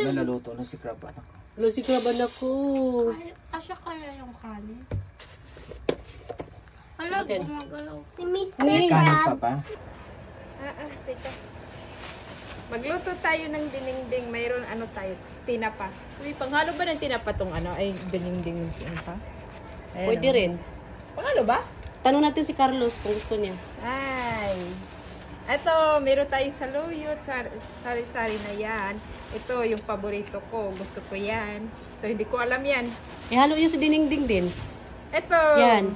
May naluto na si Crab anak. Wala si Crab anak ko. Asya kaya yung kanin? Wala, gumagalaw. Si Mr. May kanin pa pa? Teka. Magluto tayo ng dinengdeng. Mayroon ano tayo? Tinapa. Uy, panghalo ba ng tinapa tong ano? Ay, dinengdeng ng tinapa? Ayan, Pwede oh. rin. Panghalo ba? Tanong natin si Carlos kung gusto niya. Ay. Ito, meron tayong saluyot. Sari-sari na yan. Ito, yung paborito ko. Gusto ko yan. Ito, hindi ko alam yan. Ihalo yun sa dinengding din. Ito. Yan.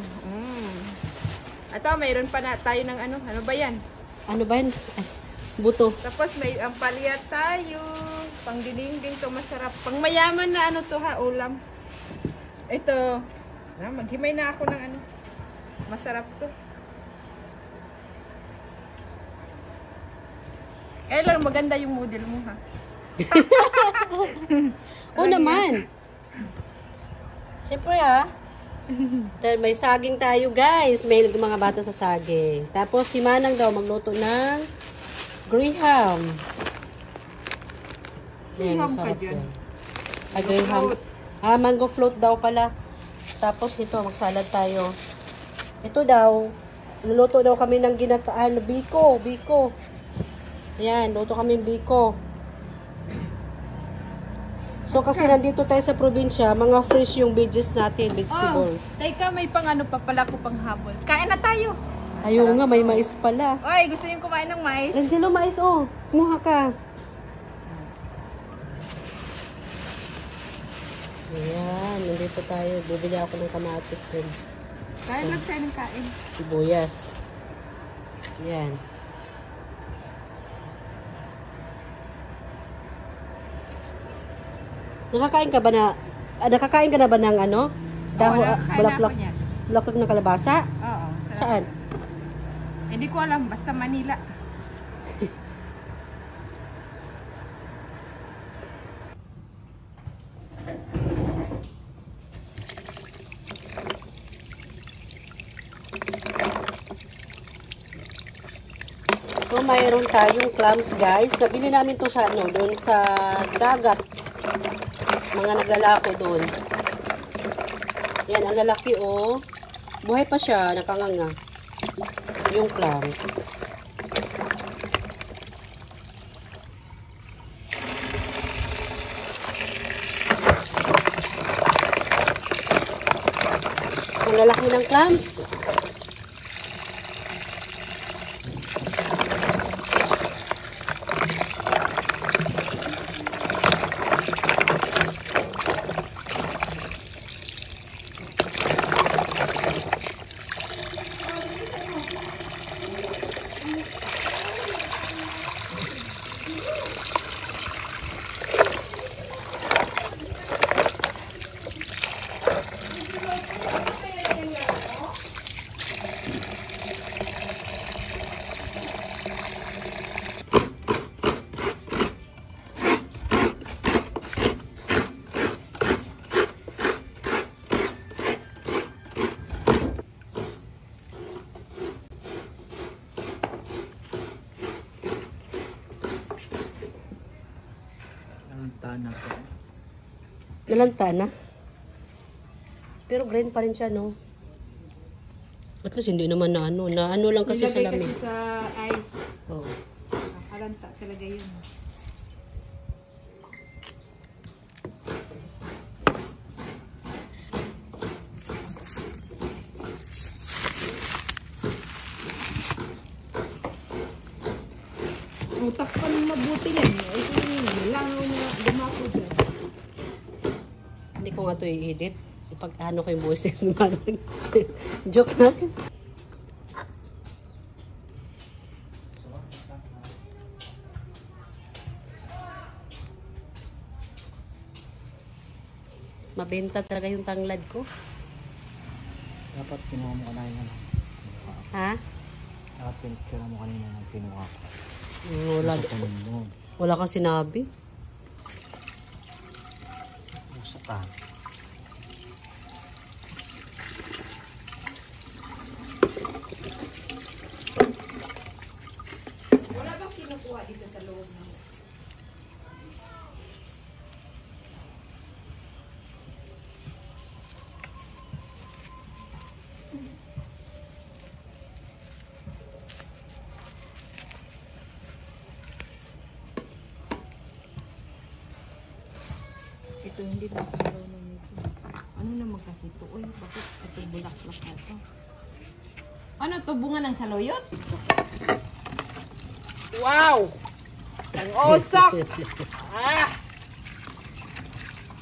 Ito, mayroon pa na tayo ng ano. Ano ba yan? Ano ba yun? Ay, buto. Tapos may ampalya tayo. Pang dinengdeng to, masarap. Pang mayaman na ano to ha, ulam. Ito. Maghimay na ako ng ano. Masarap to. Kaya lang maganda yung model mo ha. Oo naman. Siyempre ha. Dahil may saging tayo guys. May mga bata sa saging. Tapos si Manang daw magluto ng graham. Graham ka dyan. Graham. Mango float daw pala. Tapos ito, magsalad tayo. Ito daw, luluto daw kami ng ginataan. Biko. Ayan, luto kami ng biko. So kasi nandito tayo sa probinsya, mga fresh yung veggies natin, vegetables. Teka, may pang ano pa pala ko pang habol. Kain na tayo. Ayaw nga, may mais pala. Oy, gusto niyo kumain ng mais? Angelo, mais oh. Kumuha ka. Ayan, nandito tayo. Bibili ako ng kamatis din. Kain lang tayo ng kain. Sibuyas. Ayan. Nakakain ka na ba ng ano? Bulaklak ng kalabasa? Oo, sarap. Saan? Hindi ko alam, basta Manila. So, mayroon tayong clams guys. Nabili namin to sa ano, doon sa dagat. Mga naglalako doon. Yan, ang lalaki oh. Buhay pa siya, nakanganga. Yung clams. Ang lalaki ng clams. Nalanta na. Pero green pa rin siya, no? At least hindi naman na ano. Na ano lang kasi sa Nilagay lamig. kasi sa ice. Oo. Kalanta talaga yun. Utak pa ng mabuti yan. Langaw na dumako dyan. Hindi ko nga ito i-edit. Ipag-ano ko yung boses naman. Joke na. Mabenta talaga yung tanglad ko. Dapat kinuha mo kanina. Ha? Dapat kinuha mo kanina ng kinuha ko. Wala kang sinabi. Usap ka. Wala bang kinukuha dito sa loob ng... Ito hindi na marunong nito. Ano naman kasi ito? Uy, bakit ito bulaklak na ito? Ano to? Bunga ng saluyot? Wow! Ang osak! Ah!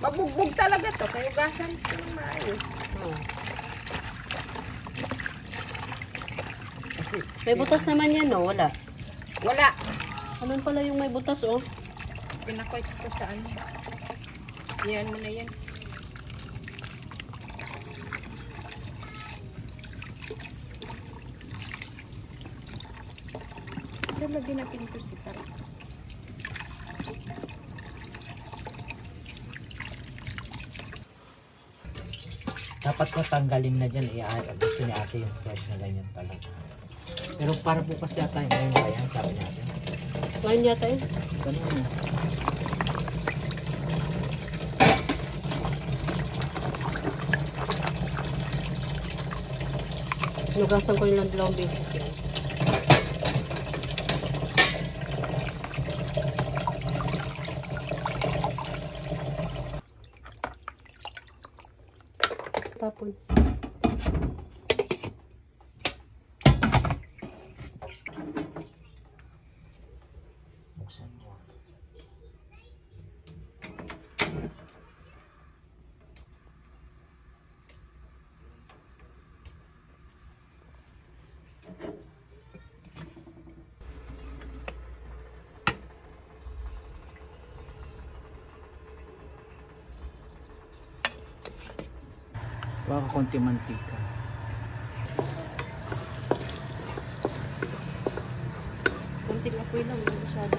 Mabugbog talaga to. Kaya ugasan ito ng maayos. May butas naman yan, no? Wala. Wala. Ano pala yung may butas, oh? Pinakoy ko sa ano. Yan mo na yan. Lagyan natin ito si Tara. Dapat ko tanggalin na dyan. Gusto ni ate yung fresh na ganyan talaga. Pero para po kasi ata ngayon ba yan? Sabi natin. Ngayon yata yun. Ganun na. Nugasan ko yung dalawang beses yan. Tapon. Buksan mo. Baka konti mantika. Kunting apoy lang, hindi masyado.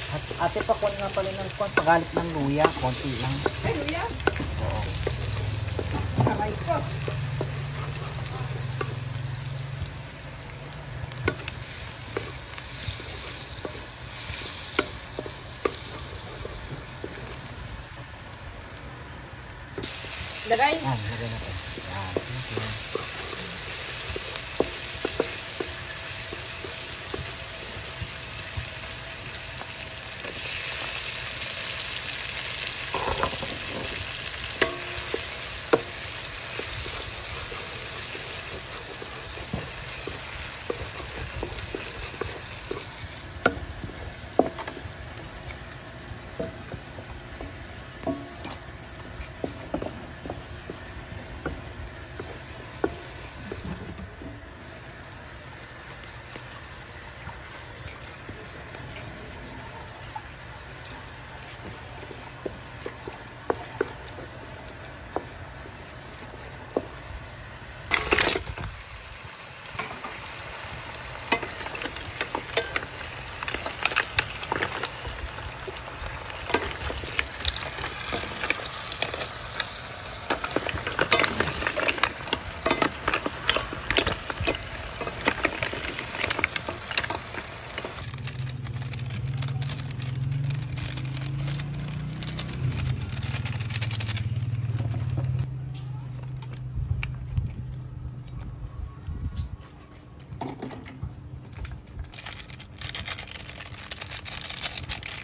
At ate pa kunin nga pala ng kwan. Pagalit ng luya. Konti lang. Ay, Luya! Oo. Kamay ko. Lagay. Yan, lagyan natin. Yan. Thank you.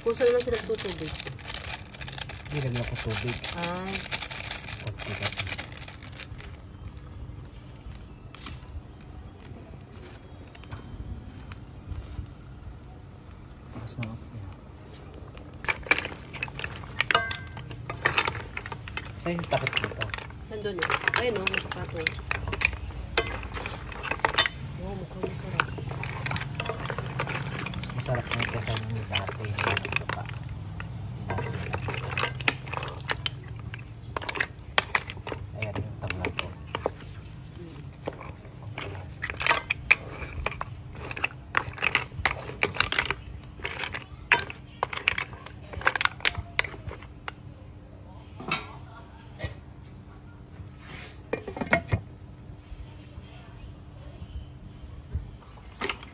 Kung saan naman sila tutubig. Nilagyan ko tubig. Ah, Konti kasi. Tapos na ako. Saan yung takot dito? nandun eh. Ayun o, magpapatong. Oo, mukhang masarap. Masarap na ito sa mga dati. Ayan yung tabla ko.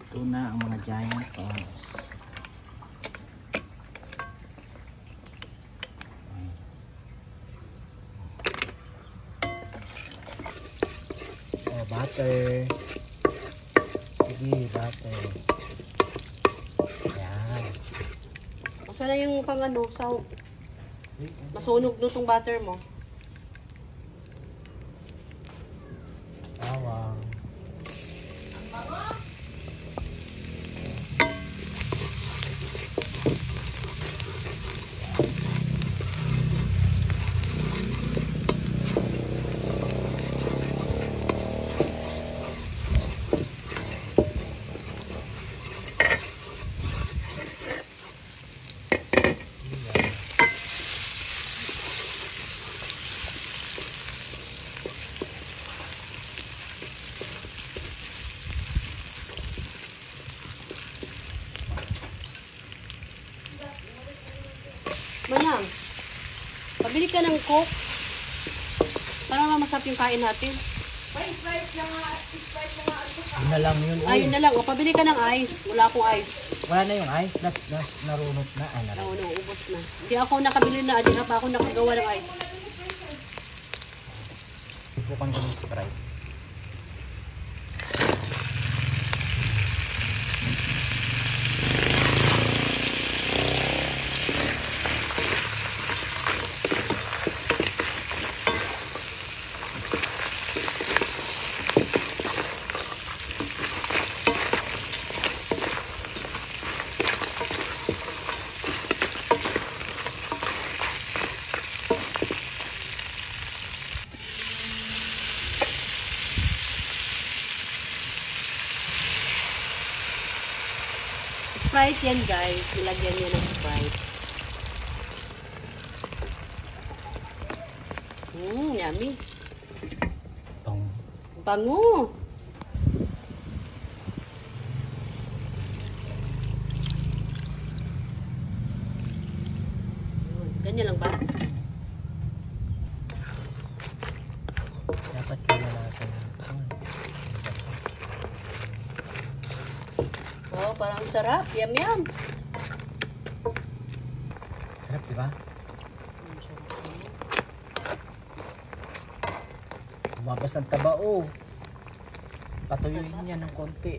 Ito na ang mga giant prawns. butter. Sige, butter. Ayan. O sana yung pang ano, masunog no tong butter mo. Bawang. Manang, pabili ka ng Coke. Para masarap yung kain natin. Yun na lang yun. Uy. Ayun na lang. O, pabili ka ng ice. Wala akong ice. Wala na yung ice. Narunot na. Ay, narunot. Oo, no, ubos na. Hindi ako nakabili na. Hindi pa ako nakagawa ng ice. Bukan ko yung Sprite. Sprite yan, guys. Nilagyan niya ng Sprite. Yummy. Tong. Bango. Ganyan lang ba? Dapat kinalasan nito. Oh, parang sarap. Yum, yum. Sarap, di ba? Lumabas ng taba, oh. Patuyuin niya ng konti.